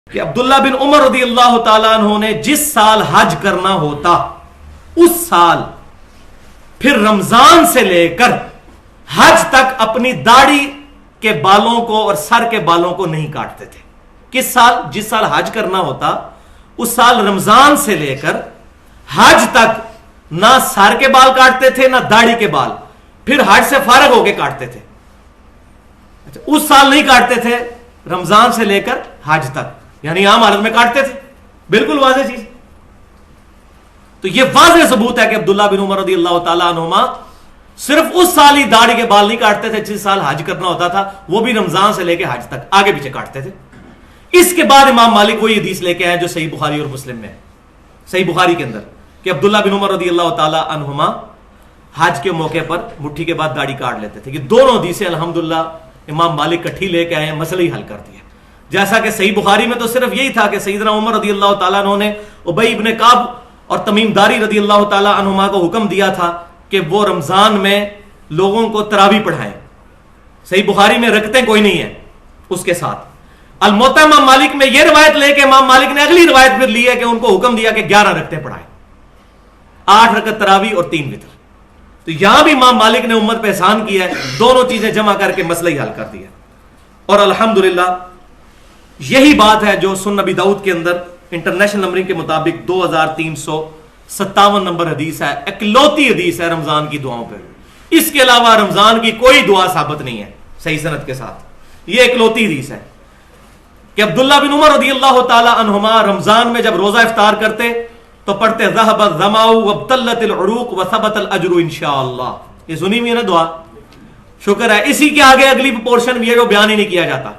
کہ عبداللہ بن عمر رضی اللہ تعالیٰ عنہ نے جس سال حج کرنا ہوتا اس سال پھر رمضان سے لے کر حج تک اپنی داڑھی کے بالوں کو اور سر کے بالوں کو نہیں کاٹتے تھے. کس سال؟ جس سال حج کرنا ہوتا اس سال رمضان سے لے کر حج تک نہ سر کے بال کاٹتے تھے نہ داڑھی کے بال, پھر حج سے فارغ ہو کے کاٹتے تھے. اس سال نہیں کاٹتے تھے, رمضان سے لے کر حج تک, یعنی عام حالت میں کاٹتے تھے. بالکل واضح چیز. تو یہ واضح ثبوت ہے کہ عبداللہ بن عمر رضی اللہ تعالیٰ عنہما صرف اس سال ہی داڑھی کے بال نہیں کاٹتے تھے جس سال حج کرنا ہوتا تھا, وہ بھی رمضان سے لے کے حج تک آگے پیچھے کاٹتے تھے. اس کے بعد امام مالک وہی حدیث لے کے آئے جو صحیح بخاری اور مسلم میں, صحیح بخاری کے اندر, کہ عبداللہ بن عمر رضی اللہ تعالیٰ عنہما حج کے موقع پر مٹھی کے بعد داڑھی کاٹ لیتے تھے. یہ دونوں حدیثیں الحمدللہ امام مالک کٹھی لے کے آئے ہیں, مسئلہ ہی حل کر دیا. جیسا کہ صحیح بخاری میں تو صرف یہی تھا کہ سیدنا عمر رضی اللہ تعالیٰ عنہ نے ابی ابن کعب اور تمیم داری رضی اللہ تعالیٰ عنہما کو حکم دیا تھا کہ وہ رمضان میں لوگوں کو تراویح پڑھائیں. صحیح بخاری میں رکعتیں کوئی نہیں ہے اس کے ساتھ. الموطا امام مالک میں یہ روایت لے کے امام مالک نے اگلی روایت پھر لی ہے کہ ان کو حکم دیا کہ 11 رکعتیں پڑھائیں, 8 رکعت تراویح اور 3 وتر. تو یہاں بھی امام مالک نے امت پہ احسان کیا ہے, دونوں چیزیں جمع کر کے مسئلہ ہی حل کر دیا. اور الحمدللہ یہی بات ہے جو سنن نبی داؤد کے اندر انٹرنیشنل نمبرنگ کے مطابق 2357 نمبر حدیث ہے, اکلوتی حدیث ہے رمضان کی دعاؤں پہ. اس کے علاوہ رمضان کی کوئی دعا ثابت نہیں ہے صحیح سند کے ساتھ. یہ اکلوتی حدیث ہے کہ عبداللہ بن عمر رضی اللہ تعالی عنہما رمضان میں جب روزہ افطار کرتے تو پڑھتے ذهب الظمأ وابتلت العروق وثبت الاجر انشاءاللہ. یہ سنی ہوئی ہے نا دعا, شکر ہے. اسی کے آگے اگلی پورشن یہ جو بیان ہی نہیں کیا جاتا,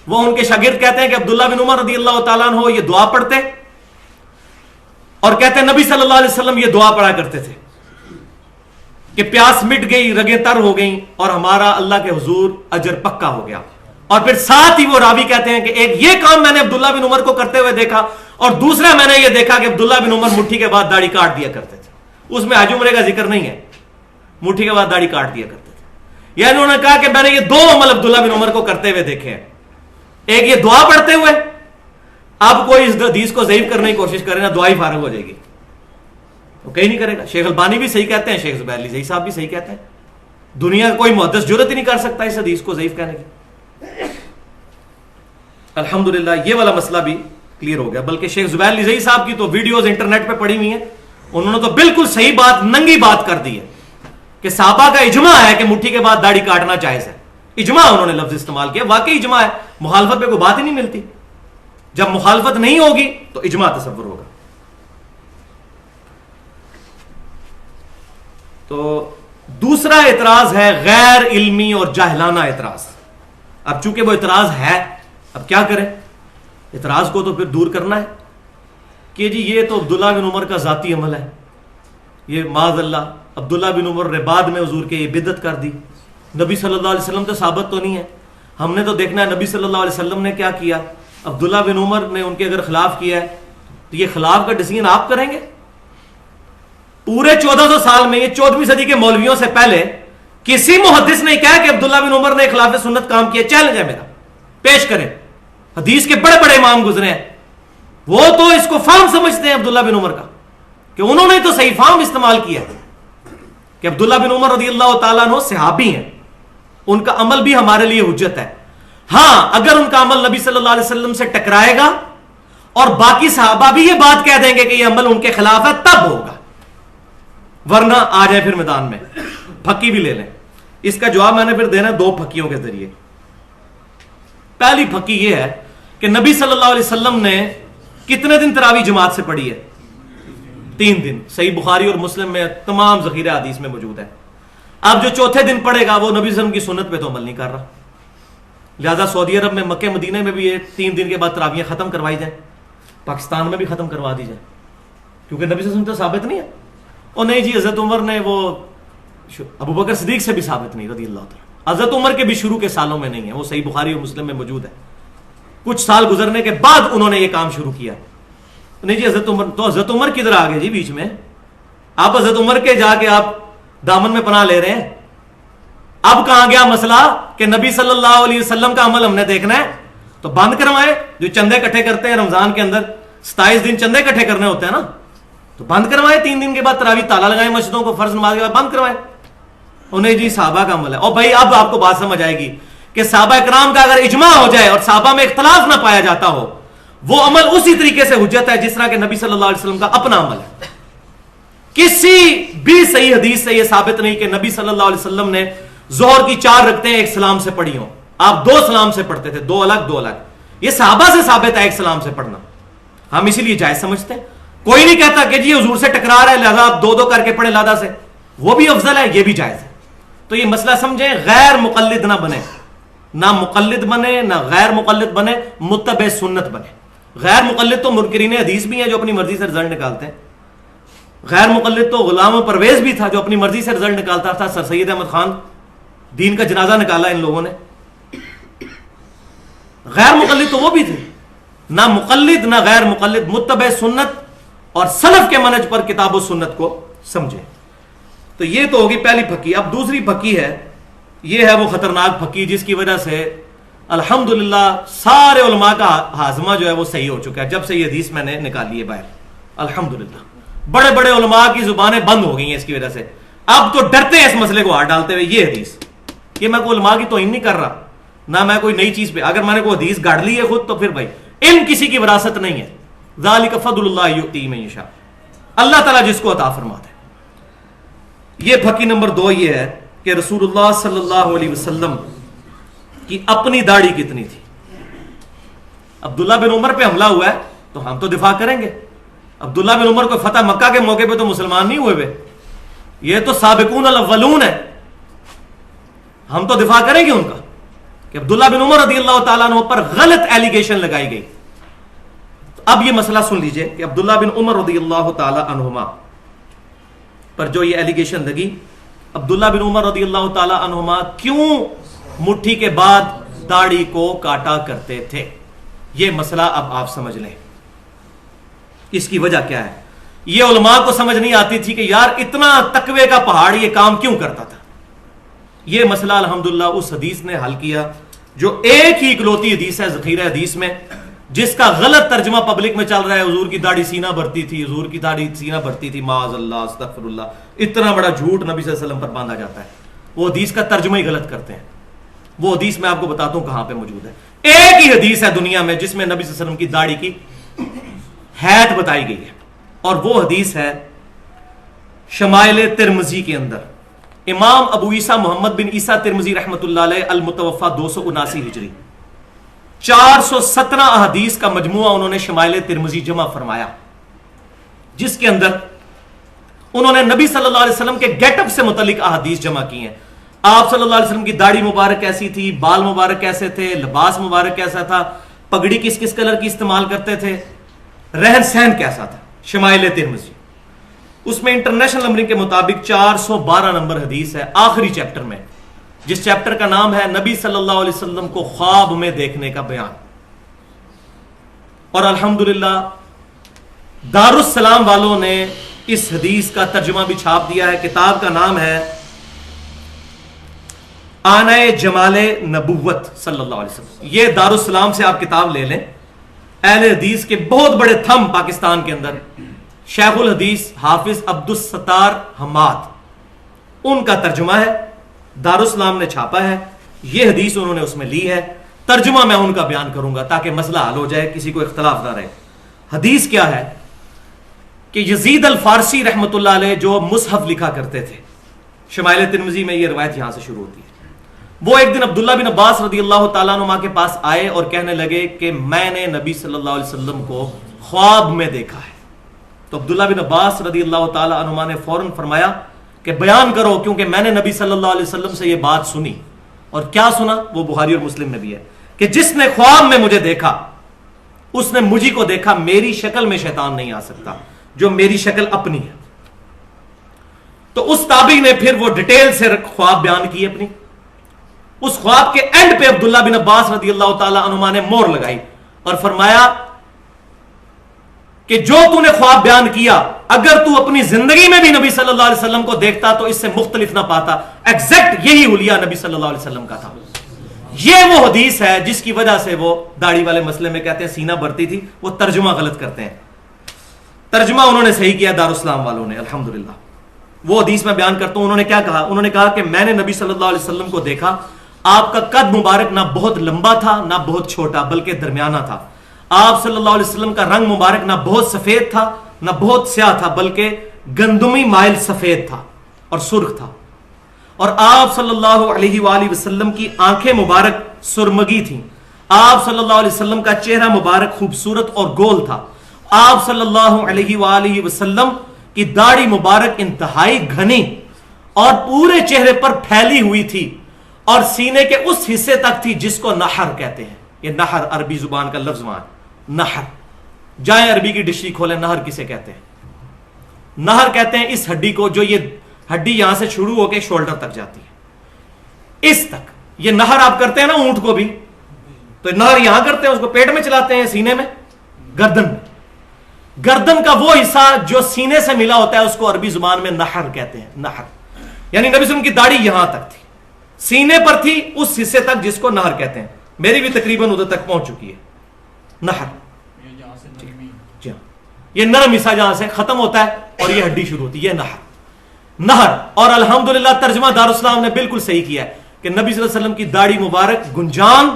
وہ ان کے شاگرد کہتے ہیں کہ عبداللہ بن عمر رضی اللہ تعالیٰ عنہ یہ دعا پڑھتے اور کہتے ہیں نبی صلی اللہ علیہ وسلم یہ دعا پڑھا کرتے تھے کہ پیاس مٹ گئی, رگیں تر ہو گئیں اور ہمارا اللہ کے حضور اجر پکا ہو گیا. اور پھر ساتھ ہی وہ راوی کہتے ہیں کہ ایک یہ کام میں نے عبداللہ بن عمر کو کرتے ہوئے دیکھا اور دوسرا میں نے یہ دیکھا کہ عبداللہ بن عمر مٹھی کے بعد داڑھی کاٹ دیا کرتے تھے. اس میں حج عمرے کا ذکر نہیں ہے, مٹھی کے بعد داڑھی کاٹ دیا کرتے تھے. یعنی انہوں نے کہا کہ میں نے یہ دو عمل عبداللہ بن عمر کو کرتے ہوئے دیکھے ہیں, ایک یہ دعا پڑھتے ہوئے. اب کوئی اس حدیث کو ضعیف کرنے کی کوشش کرے نا, دعا ہی فارغ ہو جائے گی, وہ کہیں نہیں کرے گا. شیخ البانی بھی صحیح کہتے ہیں, شیخ زبیر علی زئی صاحب بھی صحیح کہتے ہیں. دنیا کا کوئی محدث جرأت ہی نہیں کر سکتا اس حدیث کو ضعیف کہنے کی. الحمدللہ یہ والا مسئلہ بھی کلیئر ہو گیا. بلکہ شیخ زبیر علی زئی صاحب کی تو ویڈیوز انٹرنیٹ پہ پڑی ہوئی ہیں, انہوں نے تو بالکل صحیح بات, ننگی بات کر دی ہے کہ صحابہ کا اجماع ہے کہ مٹھی کے بعد داڑھی کاٹنا جائز ہے. اجماع انہوں نے لفظ استعمال کیا, واقعی اجماع ہے. مخالفت پہ کوئی بات ہی نہیں ملتی. جب مخالفت نہیں ہوگی تو اجماع تصور ہوگا. تو دوسرا اعتراض ہے غیر علمی اور جاہلانہ اعتراض. اب چونکہ وہ اعتراض ہے, اب کیا کریں؟ اعتراض کو تو پھر دور کرنا ہے کہ جی یہ تو عبداللہ بن عمر کا ذاتی عمل ہے, یہ معاذ اللہ عبداللہ بن عمر نے بعد میں حضور کے یہ بدعت کر دی. نبی صلی اللہ علیہ وسلم تو ثابت تو نہیں ہے. ہم نے تو دیکھنا ہے نبی صلی اللہ علیہ وسلم نے کیا کیا. عبداللہ بن عمر نے ان کے اگر خلاف کیا ہے تو یہ خلاف کا ڈیسیژن آپ کریں گے؟ پورے 1400 سال میں, یہ 14ویں صدی کے مولویوں سے پہلے کسی محدث نے کہا کہ عبداللہ بن عمر نے خلاف سنت کام کیا. چیلنج ہے میرا, پیش کریں. حدیث کے بڑے بڑے امام گزرے ہیں, وہ تو اس کو فہم سمجھتے ہیں عبداللہ بن عمر کا, کہ انہوں نے تو صحیح فہم استعمال کیا کہ عبداللہ بن عمر رضی اللہ تعالیٰ عنہ صحابی ہیں, ان کا عمل بھی ہمارے لیے حجت ہے. ہاں اگر ان کا عمل نبی صلی اللہ علیہ وسلم سے ٹکرائے گا اور باقی صحابہ بھی یہ بات کہہ دیں گے کہ یہ عمل ان کے خلاف ہے تب ہوگا, ورنہ آ جائے پھر میدان میں. پھکی بھی لے لیں. اس کا جواب میں نے پھر دینا دو پھکیوں کے ذریعے. پہلی پھکی یہ ہے کہ نبی صلی اللہ علیہ وسلم نے کتنے دن تراویح جماعت سے پڑھی ہے؟ 3 دن. صحیح بخاری اور مسلم میں تمام ذخیرہ حدیث میں موجود ہے. اب جو چوتھے دن پڑھے گا وہ نبی صلی اللہ علیہ وسلم کی سنت پہ تو عمل نہیں کر رہا. لہذا سعودی عرب میں, مکہ مدینہ میں بھی یہ 3 دن کے بعد تراویح ختم کروائی جائیں, پاکستان میں بھی ختم کروا دی جائے, کیونکہ نبی صلی اللہ علیہ وسلم تو ثابت نہیں ہے. اور نہیں جی حضرت عمر نے, وہ ابو بکر صدیق سے بھی ثابت نہیں رضی اللہ تعالیٰ. حضرت عمر کے بھی شروع کے سالوں میں نہیں ہے, وہ صحیح بخاری اور مسلم میں موجود ہے. کچھ سال گزرنے کے بعد انہوں نے یہ کام شروع کیا. نہیں جی حضرت عمر, تو حضرت عمر کدھر آ گئے جی بیچ میں؟ آپ حضرت عمر کے جا کے آپ دامن میں پناہ لے رہے ہیں. اب کہاں گیا مسئلہ کہ نبی صلی اللہ علیہ وسلم کا عمل ہم نے دیکھنا ہے تو بند کروائے. جو چندے اکٹھے کرتے ہیں رمضان کے اندر 27 دن چندے اکٹھے کرنے ہوتے ہیں نا, تو بند کروائے. 3 دن کے بعد تراویح تالا لگائیں مسجدوں کو, فرض نماز کے بعد بند کروائے. انہیں جی صحابہ کا عمل ہے. اور بھائی اب آپ کو بات سمجھ آئے گی کہ صحابہ کرام کا اگر اجماع ہو جائے اور صحابہ میں اختلاف نہ پایا جاتا ہو, وہ عمل اسی طریقے سے حجت ہے جس طرح کہ نبی صلی اللہ علیہ وسلم کا اپنا عمل ہے. کسی بھی صحیح حدیث سے یہ ثابت نہیں کہ نبی صلی اللہ علیہ وسلم نے ظہر کی 4 رکعتیں ایک سلام سے پڑھی ہوں. آپ 2 سلام سے پڑھتے تھے, 2 الگ. یہ صحابہ سے ثابت ہے ایک سلام سے پڑھنا. ہم اسی لیے جائز سمجھتے ہیں. کوئی نہیں کہتا کہ جی حضور سے ٹکرا رہا ہے لہذا آپ 2 کر کے پڑھیں لادہ سے, وہ بھی افضل ہے, یہ بھی جائز ہے. تو یہ مسئلہ سمجھیں, غیر مقلد نہ بنے, نہ مقلد بنے نہ غیر مقلد بنے, متبع سنت بنے. غیر مقلد تو منکرین حدیث بھی ہیں جو اپنی مرضی سے رزلٹ نکالتے ہیں. غیر مقلد تو غلام پرویز بھی تھا جو اپنی مرضی سے رزلٹ نکالتا تھا. سر سید احمد خان دین کا جنازہ نکالا ان لوگوں نے. غیر مقلد تو وہ بھی تھے. نہ مقلد نہ غیر مقلد, متبع سنت اور سلف کے منہج پر کتاب و سنت کو سمجھے. تو یہ تو ہوگی پہلی پھکی. اب دوسری پھکی ہے, یہ ہے وہ خطرناک پھکی جس کی وجہ سے الحمدللہ سارے علماء کا ہاضمہ جو ہے وہ صحیح ہو چکا ہے جب سے یہ حدیث میں نے نکالی ہے باہر. الحمدللہ بڑے بڑے علماء کی زبانیں بند ہو گئی ہیں اس کی وجہ سے. اب تو ڈرتے ہیں اس مسئلے کو ہاتھ ڈالتے ہوئے. یہ حدیث, یہ میں کوئی علماء کی توہین نہیں کر رہا, نہ میں کوئی نئی چیز پہ, اگر میں نے کوئی حدیث گاڑ لی ہے خود تو پھر بھائی علم کسی کی وراثت نہیں ہے. ذالک فضل اللہ یؤتی من یشاء, اللہ تعالیٰ جس کو عطا فرماتا ہے. یہ پھکی نمبر 2 یہ ہے کہ رسول اللہ صلی اللہ علیہ وسلم کی اپنی داڑھی کتنی تھی. عبداللہ بن عمر پہ حملہ ہوا ہے تو ہم تو دفاع کریں گے. عبداللہ بن عمر کو فتح مکہ کے موقع پہ تو مسلمان نہیں ہوئے بے, یہ تو سابقون الاولون ہے, ہم تو دفاع کریں گے ان کا کہ عبداللہ بن عمر رضی اللہ تعالیٰ عنہ پر غلط ایلیگیشن لگائی گئی. اب یہ مسئلہ سن لیجئے کہ عبداللہ بن عمر رضی اللہ تعالیٰ عنہما پر جو یہ ایلیگیشن لگی, عبداللہ بن عمر رضی اللہ تعالیٰ عنہما کیوں مٹھی کے بعد داڑھی کو کاٹا کرتے تھے, یہ مسئلہ اب آپ سمجھ لیں. اس کی وجہ کیا ہے؟ یہ علماء کو سمجھ نہیں آتی تھی کہ یار اتنا تقوی کا پہاڑ یہ کام کیوں کرتا تھا. یہ مسئلہ الحمدللہ اس حدیث نے حل کیا جو ایک ہی اکلوتی حدیث ہے ذخیرہ حدیث میں, جس کا غلط ترجمہ پبلک میں چل رہا ہے. حضور کی داڑھی سینہ بھرتی تھی, حضور کی داڑھی سینہ بھرتی تھی, معاذ اللہ استغفر اللہ. اتنا بڑا جھوٹ نبی صلی اللہ علیہ وسلم پر باندھا جاتا ہے. وہ حدیث کا ترجمہ ہی غلط کرتے ہیں. وہ حدیث میں آپ کو بتاتا ہوں کہاں پہ موجود ہے. ایک ہی حدیث ہے دنیا میں جس میں نبی صلی اللہ علیہ وسلم کی داڑھی کی حیت بتائی گئی ہے, اور وہ حدیث ہے شمائل ترمذی کے اندر. امام ابو عیسیٰ محمد بن عیسیٰ ترمذی رحمۃ اللہ علیہ المتوفى 279 ہجری 417 احادیث کا مجموعہ انہوں نے شمائل ترمذی جمع فرمایا, جس کے اندر انہوں نے نبی صلی اللہ علیہ وسلم کے گیٹ اپ سے متعلق احادیث جمع کی ہیں. آپ صلی اللہ علیہ وسلم کی داڑھی مبارک کیسی تھی, بال مبارک کیسے تھے, لباس مبارک کیسا تھا, پگڑی کس کس کلر کی استعمال کرتے تھے, رہن سہن کیسا تھا. شمائل ترمذی اس میں انٹرنیشنل نمبرنگ کے مطابق 412 نمبر حدیث ہے, آخری چیپٹر میں, جس چیپٹر کا نام ہے نبی صلی اللہ علیہ وسلم کو خواب میں دیکھنے کا بیان. اور الحمدللہ دارالسلام والوں نے اس حدیث کا ترجمہ بھی چھاپ دیا ہے. کتاب کا نام ہے آنہ جمال نبوت صلی اللہ علیہ وسلم. یہ دارالسلام سے آپ کتاب لے لیں. اہل حدیث کے بہت بڑے تھم پاکستان کے اندر, شیخ الحدیث حافظ عبدالستار حماد, ان کا ترجمہ ہے, دارالسلام نے چھاپا ہے. یہ حدیث انہوں نے اس میں لی ہے. ترجمہ میں ان کا بیان کروں گا تاکہ مسئلہ حل ہو جائے, کسی کو اختلاف نہ رہے. حدیث کیا ہے کہ یزید الفارسی رحمۃ اللہ علیہ جو مصحف لکھا کرتے تھے, شمائل ترمذی میں یہ روایت یہاں سے شروع ہوتی ہے. وہ ایک دن عبداللہ بن عباس رضی اللہ تعالیٰ عنہ کے پاس آئے اور کہنے لگے کہ میں نے نبی صلی اللہ علیہ وسلم کو خواب میں دیکھا ہے. تو عبداللہ بن عباس رضی اللہ تعالیٰ عنہ نے فوراً فرمایا کہ بیان کرو, کیونکہ میں نے نبی صلی اللہ علیہ وسلم سے یہ بات سنی. اور کیا سنا؟ وہ بخاری اور مسلم میں بھی ہے کہ جس نے خواب میں مجھے دیکھا اس نے مجھے کو دیکھا, میری شکل میں شیطان نہیں آ سکتا جو میری شکل اپنی ہے. تو اس تابعی نے پھر وہ ڈیٹیل سے خواب بیان کی اپنی. اس خواب کے اینڈ پہ عبداللہ بن عباس رضی اللہ تعالیٰ عنہما نے مور لگائی اور فرمایا کہ جو تو نے خواب بیان کیا اگر تو اپنی زندگی میں بھی نبی صلی اللہ علیہ وسلم کو دیکھتا تو اس سے مختلف نہ پاتا. ایگزیکٹ یہی حلیہ نبی صلی اللہ علیہ وسلم کا تھا. یہ وہ حدیث ہے جس کی وجہ سے وہ داڑھی والے مسئلے میں کہتے ہیں سینہ بھرتی تھی، وہ ترجمہ غلط کرتے ہیں. ترجمہ انہوں نے صحیح کیا دارالاسلام والوں نے الحمدللہ. وہ حدیث میں بیان کرتا ہوں، انہوں نے کیا کہا؟ انہوں نے کہا کہ میں نے نبی صلی اللہ علیہ وسلم کو دیکھا، آپ کا قد مبارک نہ بہت لمبا تھا نہ بہت چھوٹا بلکہ درمیانہ تھا. آپ صلی اللہ علیہ وسلم کا رنگ مبارک نہ بہت سفید تھا نہ بہت سیاہ تھا بلکہ گندمی مائل سفید تھا اور سرخ تھا. اور آپ صلی اللہ علیہ وآلہ وسلم کی آنکھیں مبارک سرمگی تھیں. آپ صلی اللہ علیہ وسلم کا چہرہ مبارک خوبصورت اور گول تھا. آپ صلی اللہ علیہ وآلہ وسلم کی داڑھی مبارک انتہائی گھنی اور پورے چہرے پر پھیلی ہوئی تھی اور سینے کے اس حصے تک تھی جس کو نحر کہتے ہیں. یہ نحر عربی زبان کا لفظ مان، نحر. جائیں عربی کی ڈکشنری کھولیں، نحر کسے کہتے ہیں؟ نحر کہتے ہیں اس ہڈی کو جو یہ ہڈی یہاں سے شروع ہو کے شولڈر تک جاتی ہے، اس تک. یہ نحر آپ کرتے ہیں نا اونٹ کو بھی، تو نحر یہاں کرتے ہیں، اس کو پیٹ میں چلاتے ہیں، سینے میں، گردن میں. گردن کا وہ حصہ جو سینے سے ملا ہوتا ہے اس کو عربی زبان میں نحر کہتے ہیں. نحر یعنی نبی صلی اللہ علیہ وسلم کی داڑھی یہاں تک تھی، سینے پر تھی اس حصے تک جس کو نحر کہتے ہیں. میری بھی تقریباً ادھر تک پہنچ چکی ہے نحر. جی ہاں، یہ نرم حصہ جہاں سے ختم ہوتا ہے اور یہ ہڈی شروع ہوتی ہے، یہ نحر. نہر. اور الحمدللہ ترجمہ دارالاسلام نے بالکل صحیح کیا ہے کہ نبی صلی اللہ علیہ وسلم کی داڑھی مبارک گنجان،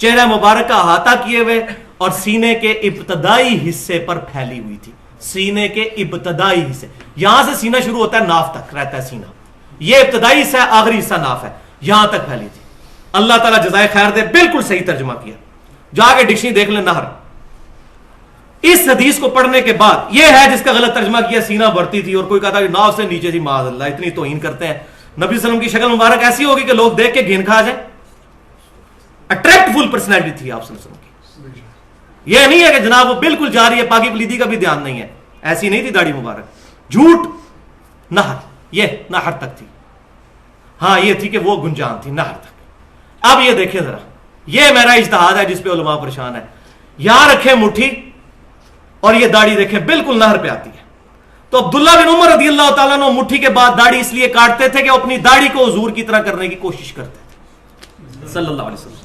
چہرہ مبارک کا احاطہ کیے ہوئے اور سینے کے ابتدائی حصے پر پھیلی ہوئی تھی. سینے کے ابتدائی حصے، یہاں سے سینہ شروع ہوتا ہے، ناف تک رہتا ہے سینہ. یہ ابتدائی حصہ ہے، آخری حصہ ناف ہے، یہاں تک پھیلی تھی. اللہ تعالیٰ جزائے خیر دے، بالکل صحیح ترجمہ کیا. جا کے ڈکشنری دیکھ لیں نہر. اس حدیث کو پڑھنے کے بعد یہ ہے جس کا غلط ترجمہ کیا سینہ بھرتی تھی اور کوئی کہتا ہے ناف سے نیچے تھی. معاذ اللہ، اتنی توہین کرتے ہیں. نبی صلی اللہ علیہ وسلم کی شکل مبارک ایسی ہوگی کہ لوگ دیکھ کے گھین کھا جائیں. اٹریکٹفل پرسنالٹی تھی آپ صلی اللہ علیہ وسلم کی. یہ نہیں ہے کہ جناب وہ بالکل جا رہی ہے، پاکی پلیدی کا بھی دھیان نہیں ہے، ایسی نہیں تھی داڑھی مبارک. جھوٹ. نہر، یہ نہر تک تھی. ہاں یہ تھی کہ وہ گنجان تھی نہر تک. اب یہ دیکھیں ذرا، یہ میرا اجتہاد ہے جس پہ علماء پریشان ہے. یہاں رکھیں مٹھی اور یہ داڑھی دیکھیں بالکل نہر پہ آتی ہے. تو عبداللہ بن عمر رضی اللہ تعالیٰ عنہ مٹھی کے بعد داڑھی اس لیے کاٹتے تھے کہ اپنی داڑھی کو حضور کی طرح کرنے کی کوشش کرتے تھے صلی اللہ علیہ وسلم.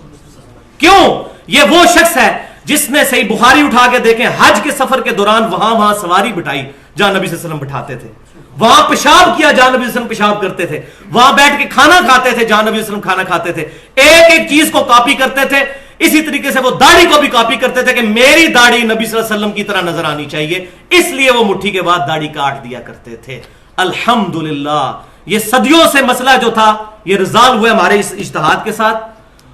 کیوں؟ یہ وہ شخص ہے جس نے صحیح بخاری اٹھا کے دیکھیں، حج کے سفر کے دوران وہاں سواری بٹھائی جہاں نبی صلی اللہ علیہ وسلم بٹھاتے تھے، وہاں پیشاب کیا جہاں نبی صلی اللہ علیہ وسلم پیشاب کرتے تھے، وہاں بیٹھ کے کھانا کھاتے تھے جہاں نبی صلی اللہ علیہ وسلم کھانا کھاتے تھے. ایک ایک چیز کو کاپی کرتے تھے. اسی طریقے سے وہ داڑھی کو بھی کاپی کرتے تھے کہ میری داڑھی نبی صلی اللہ علیہ وسلم کی طرح نظر آنی چاہیے، اس لیے وہ مٹھی کے بعد داڑھی کاٹ دیا کرتے تھے. الحمدللہ یہ صدیوں سے مسئلہ جو تھا یہ ریزالو ہوا ہمارے اس اجتہاد کے ساتھ،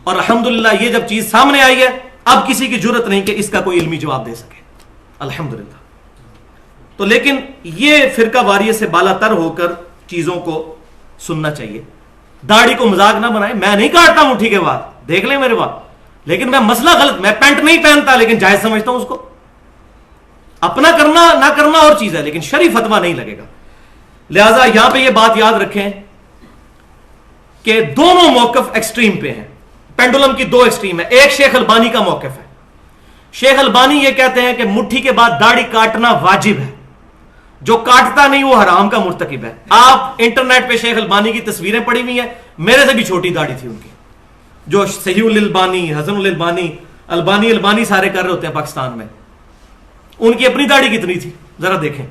اور الحمدللہ یہ جب چیز سامنے آئی ہے اب کسی کی جرت نہیں کہ اس کا کوئی علمی جواب دے سکے الحمدللہ. تو لیکن یہ فرقہ واریت سے بالا تر ہو کر چیزوں کو سننا چاہیے. داڑھی کو مذاق نہ بنائیں. میں نہیں کاٹتا مٹھی کے بعد، دیکھ لیں میرے بات، لیکن میں مسئلہ غلط، میں پینٹ نہیں پہنتا لیکن جائز سمجھتا ہوں اس کو. اپنا کرنا نہ کرنا اور چیز ہے لیکن شرعی فتویٰ نہیں لگے گا. لہذا یہاں پہ یہ بات یاد رکھیں کہ دونوں موقف ایکسٹریم پہ ہیں. پینڈولم کی دو ایکسٹریم ہے. ایک شیخ البانی کا موقف ہے. شیخ البانی یہ کہتے ہیں کہ مٹھی کے بعد داڑھی کاٹنا واجب ہے، جو کاٹتا نہیں وہ حرام کا مرتکب ہے. آپ انٹرنیٹ پہ شیخ البانی کی تصویریں پڑی ہوئی ہیں، میرے سے بھی چھوٹی داڑھی تھی ان کی. جو صحیح الالبانی، حسن الالبانی، البانی سارے کر رہے ہوتے ہیں پاکستان میں، ان کی اپنی داڑھی کتنی تھی ذرا دیکھیں.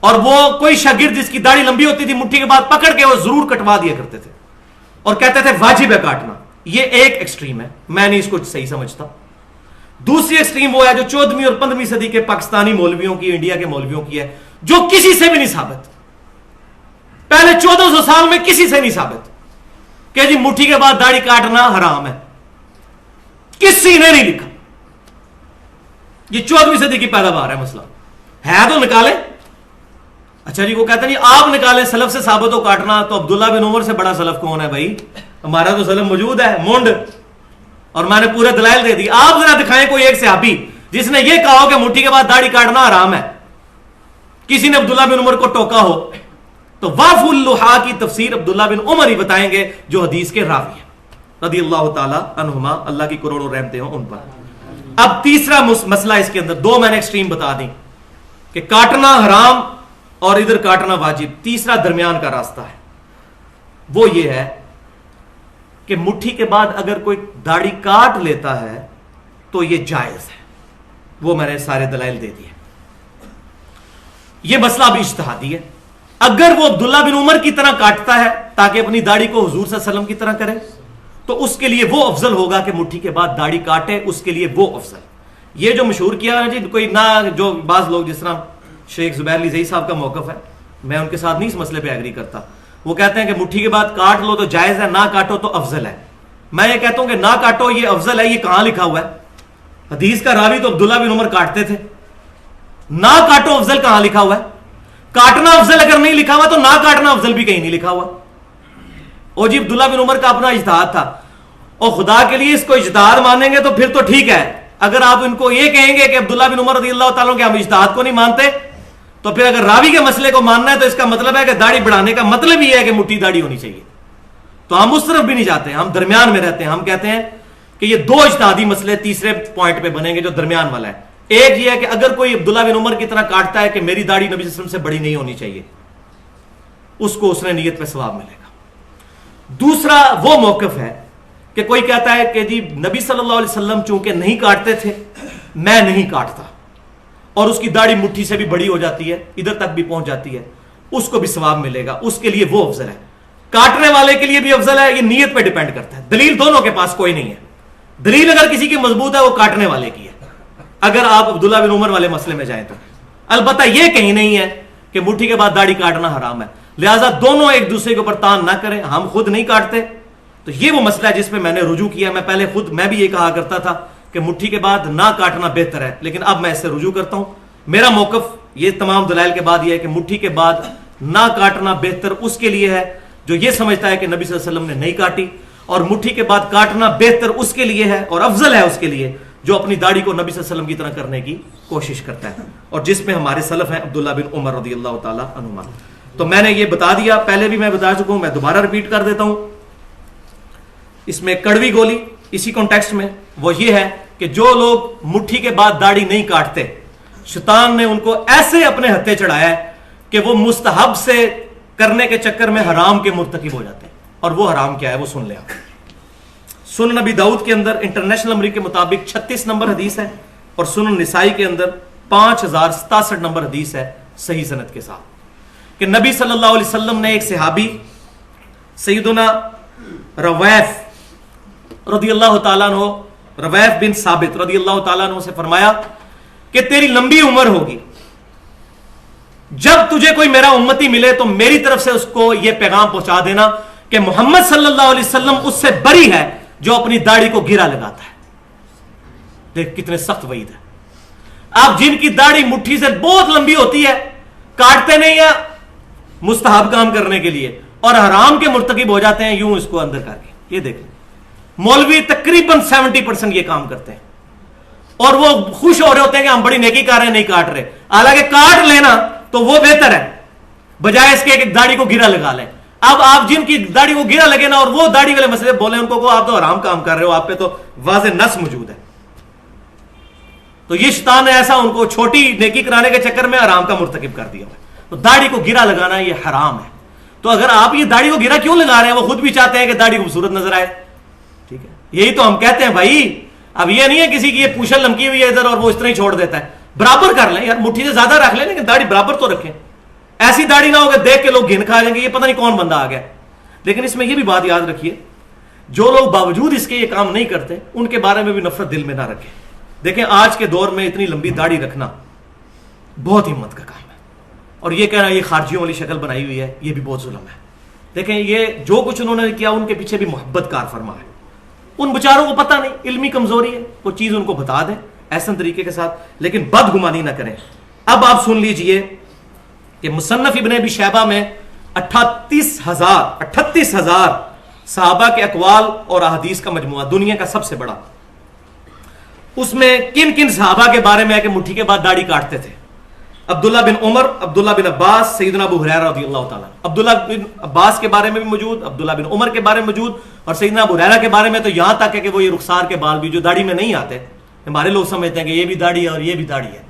اور وہ کوئی شاگرد جس کی داڑھی لمبی ہوتی تھی مٹھی کے بعد پکڑ کے وہ ضرور کٹوا دیا کرتے تھے اور کہتے تھے واجب ہے کاٹنا. یہ ایک ایکسٹریم ہے، میں نہیں اس کو صحیح سمجھتا. دوسری ایکسٹریم وہ ہے جو 14ویں اور 15ویں صدی کے پاکستانی مولویوں کی، انڈیا کے مولویوں کی ہے، جو کسی سے بھی نہیں ثابت، پہلے 1400 سال میں کسی سے نہیں ثابت کہ جی مٹھی کے بعد داڑھی کاٹنا حرام ہے. کسی نے نہیں لکھا. یہ 14ویں صدی کی پیداوار ہے مسئلہ. ہے تو نکالیں. اچھا جی وہ کہتے ہیں آپ نکالیں سلف سے ثابت ہو کاٹنا، تو عبداللہ بن عمر سے بڑا سلف کون ہے بھائی؟ ہمارا تو سلف موجود ہے مونڈ، اور میں نے پورے دلائل دے دی. آپ ذرا دکھائیں کوئی ایک صحابی جس نے یہ کہا ہو کہ مٹھی کے بعد داڑھی کاٹنا حرام ہے. کسی نے عبداللہ بن عمر کو ٹوکا ہو تو واف اللحا کی تفسیر عبداللہ بن عمر ہی بتائیں گے جو حدیث کے راوی ہیں رضی اللہ تعالی عنہما، اللہ کی کروڑوں رحمتیں ہوں ان پر. اب تیسرا مسئلہ اس کے اندر، دو میں نے ایکسٹریم بتا دی کہ کاٹنا حرام اور ادھر کاٹنا واجب. تیسرا درمیان کا راستہ ہے، وہ یہ ہے کہ مٹھی کے بعد اگر کوئی داڑھی کاٹ لیتا ہے تو یہ جائز ہے. وہ میں نے سارے دلائل دے دیے. یہ مسئلہ اب اجتہادی ہے. اگر وہ عبداللہ بن عمر کی طرح کاٹتا ہے تاکہ اپنی داڑھی کو حضور صلی اللہ علیہ وسلم کی طرح کرے تو اس کے لیے وہ افضل ہوگا کہ مٹھی کے بعد داڑھی کاٹے, اس کے لیے وہ افضل. یہ جو مشہور کیا ہے جی کوئی نہ, جو بعض لوگ جس طرح شیخ زبیر علی زئی صاحب کا موقف ہے, میں ان کے ساتھ نہیں اس مسئلے پہ ایگری کرتا. وہ کہتے ہیں کہ مٹھی کے بعد کاٹ لو تو جائز ہے, نہ کاٹو تو افضل ہے. میں یہ کہتا ہوں کہ نہ کاٹو یہ افضل ہے. یہ کہاں لکھا ہوا ہے؟ حدیث کا راوی تو عبداللہ بن عمر کاٹتے تھے. نہ کاٹو افضل کہاں لکھا ہوا ہے؟ کاٹنا افضل اگر نہیں لکھا ہوا تو نہ کاٹنا افضل بھی کہیں نہیں لکھا ہوا. اور جی عبداللہ بن عمر کا اپنا اجتہاد تھا, اور خدا کے لیے اس کو اجتہاد مانیں گے تو پھر تو ٹھیک ہے. اگر آپ ان کو یہ کہیں گے کہ عبداللہ بن عمر رضی اللہ تعالیٰ کے ہم اجتہاد کو نہیں مانتے, تو پھر اگر راوی کے مسئلے کو ماننا ہے تو اس کا مطلب ہے کہ داڑھی بڑھانے کا مطلب یہ ہے کہ مٹھی داڑھی ہونی چاہیے. تو ہم اس طرف بھی نہیں جاتے, ہم درمیان میں رہتے ہیں. ہم کہتے ہیں کہ یہ دو اجتہادی مسئلے تیسرے پوائنٹ پہ بنیں گے جو درمیان والا ہے. ایک یہ ہے کہ اگر کوئی عبداللہ بن عمر کی طرح کاٹتا ہے کہ میری داڑھی نبی صلی اللہ علیہ وسلم سے بڑی نہیں ہونی چاہیے, اس کو اس نے نیت پہ ثواب ملے گا. دوسرا وہ موقف ہے کہ کوئی کہتا ہے کہ جی نبی صلی اللہ علیہ وسلم چونکہ نہیں کاٹتے تھے, میں نہیں کاٹتا, اور اس کی داڑھی مٹھی سے بھی بڑی ہو جاتی ہے, ادھر تک بھی پہنچ جاتی ہے, اس کو بھی ثواب ملے گا. اس کے لیے وہ افضل ہے. کاٹنے والے کے لیے بھی افضل ہے. یہ نیت پہ ڈیپینڈ کرتا ہے. دلیل دونوں کے پاس کوئی نہیں ہے. دلیل اگر کسی کی مضبوط ہے وہ کاٹنے والے کی ہے, اگر آپ عبداللہ بن عمر والے مسئلے میں جائیں تو. البتہ یہ کہیں نہیں ہے کہ مٹھی کے بعد داڑھی کاٹنا حرام ہے. لہٰذا دونوں ایک دوسرے کے اوپر تان نہ کریں. ہم خود نہیں کاٹتے تو یہ وہ مسئلہ ہے جس پہ میں نے رجوع کیا. میں پہلے خود میں بھی یہ کہا کرتا تھا کہ مٹھی کے بعد نہ کاٹنا بہتر ہے, لیکن اب میں اس سے رجوع کرتا ہوں. میرا موقف یہ تمام دلائل کے بعد یہ ہے کہ مٹھی کے بعد نہ کاٹنا بہتر اس کے لیے ہے جو یہ سمجھتا ہے کہ نبی صلی اللہ علیہ وسلم نے نہیں کاٹی, اور مٹھی کے بعد کاٹنا بہتر اس کے لیے ہے اور افضل ہے اس کے لیے جو اپنی داڑھی کو نبی صلی اللہ علیہ وسلم کی طرح کرنے کی کوشش کرتا ہے, اور جس میں ہمارے سلف ہیں عبداللہ بن عمر رضی اللہ تعالی عنہما. تو میں نے یہ بتا دیا, پہلے بھی میں بتا چکا ہوں, میں دوبارہ ریپیٹ کر دیتا ہوں. اس میں کڑوی گولی اسی کانٹیکسٹ میں وہ یہ ہے کہ جو لوگ مٹھی کے بعد داڑھی نہیں کاٹتے, شیطان نے ان کو ایسے اپنے ہتھے چڑھایا ہے کہ وہ مستحب سے کرنے کے چکر میں حرام کے مرتکب ہو جاتے ہیں. اور وہ حرام کیا ہے وہ سن لیں آپ. سنن نبی داؤد کے اندر انٹرنیشنل نمبر کے مطابق 36 نمبر حدیث ہے, اور سنن نسائی کے اندر 5067 نمبر حدیث ہے صحیح سند کے ساتھ, کہ نبی صلی اللہ علیہ وسلم نے ایک صحابی سیدنا رویف رضی اللہ تعالیٰ عنہ, رویف بن ثابت رضی اللہ تعالیٰ عنہ سے فرمایا کہ تیری لمبی عمر ہوگی, جب تجھے کوئی میرا امتی ملے تو میری طرف سے اس کو یہ پیغام پہنچا دینا کہ محمد صلی اللہ علیہ وسلم اس سے بری ہے جو اپنی داڑھی کو گرا لگاتا ہے. دیکھ کتنے سخت وعید ہے. آپ جن کی داڑھی مٹھی سے بہت لمبی ہوتی ہے, کاٹتے نہیں ہیں مستحب کام کرنے کے لیے, اور حرام کے مرتکب ہو جاتے ہیں یوں اس کو اندر کر کے. یہ دیکھ لیں مولوی تقریباً 70% یہ کام کرتے ہیں, اور وہ خوش ہو رہے ہوتے ہیں کہ ہم بڑی نیکی کر رہے ہیں, نہیں کاٹ رہے. حالانکہ کاٹ لینا تو وہ بہتر ہے بجائے اس کے کہ داڑھی کو گرا لگا لیں. اب آپ جن کی داڑھی کو گرا لگے نا اور وہ داڑھی والے مسئلے بولے, ان کو آپ تو حرام کام کر رہے ہو, آپ پہ تو واضح نص موجود ہے. تو یہ شیطان نے ایسا ان کو چھوٹی نیکی کرانے کے چکر میں حرام کا مرتکب کر دیا. تو داڑھی کو گرا لگانا یہ حرام ہے. تو اگر آپ یہ داڑھی کو گرا کیوں لگا رہے ہیں, وہ خود بھی چاہتے ہیں کہ داڑھی خوبصورت نظر آئے. ٹھیک ہے, یہی تو ہم کہتے ہیں بھائی. اب یہ نہیں ہے کسی کی یہ پوچھل لمکی ہوئی ہے ادھر اور وہ اس طرح ہی چھوڑ دیتا ہے. برابر کر لیں یار, مٹھی سے زیادہ رکھ لیں لیکن داڑھی برابر تو رکھیں. ایسی داڑھی نہ ہو کہ دیکھ کے لوگ گھن کھا جائیں گے یہ پتہ نہیں کون بندہ آ گیا. لیکن اس میں یہ بھی بات یاد رکھیے, جو لوگ باوجود اس کے یہ کام نہیں کرتے ان کے بارے میں بھی نفرت دل میں نہ رکھیں. دیکھیں آج کے دور میں اتنی لمبی داڑھی رکھنا بہت ہمت کا کام ہے, اور یہ کہنا یہ خارجیوں والی شکل بنائی ہوئی ہے یہ بھی بہت ظلم ہے. دیکھیں یہ جو کچھ انہوں نے کیا ان کے پیچھے بھی محبت کار فرما ہے. ان بیچاروں کو پتہ نہیں, علمی کمزوری ہے, وہ چیز ان کو بتا دیں ایسا طریقے کے ساتھ, لیکن بدگمانی نہ کریں. اب آپ سن لیجئے کہ مصنف ابن ابی شیبہ میں 38,000 صحابہ کے اقوال اور احادیث کا مجموعہ, دنیا کا سب سے بڑا. اس میں کن کن صحابہ کے بارے میں ہے کہ مٹھی کے بعد داڑھی کاٹتے تھے. عبداللہ بن عمر, عبداللہ بن عباس, سیدنا ابو ہریرہ رضی اللہ تعالیٰ. عبداللہ بن عباس کے بارے میں بھی موجود, عبداللہ بن عمر کے بارے میں موجود, اور سیدنا ابو ہریرہ کے بارے میں تو یہاں تک ہے کہ وہ یہ رخسار کے بال بھی جو داڑھی میں نہیں آتے, ہمارے لوگ سمجھتے ہیں کہ یہ بھی داڑھی ہے اور یہ بھی داڑھی ہے,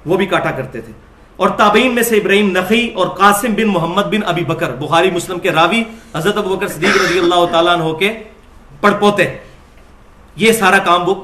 وہ بھی کاٹا کرتے تھے. اور تابعین میں سے ابراہیم نخعی اور قاسم بن محمد بن ابی بکر, بخاری مسلم کے راوی, حضرت ابو بکر صدیق رضی اللہ تعالیٰ عنہ کے پڑپوتے، یہ سارا کام وہ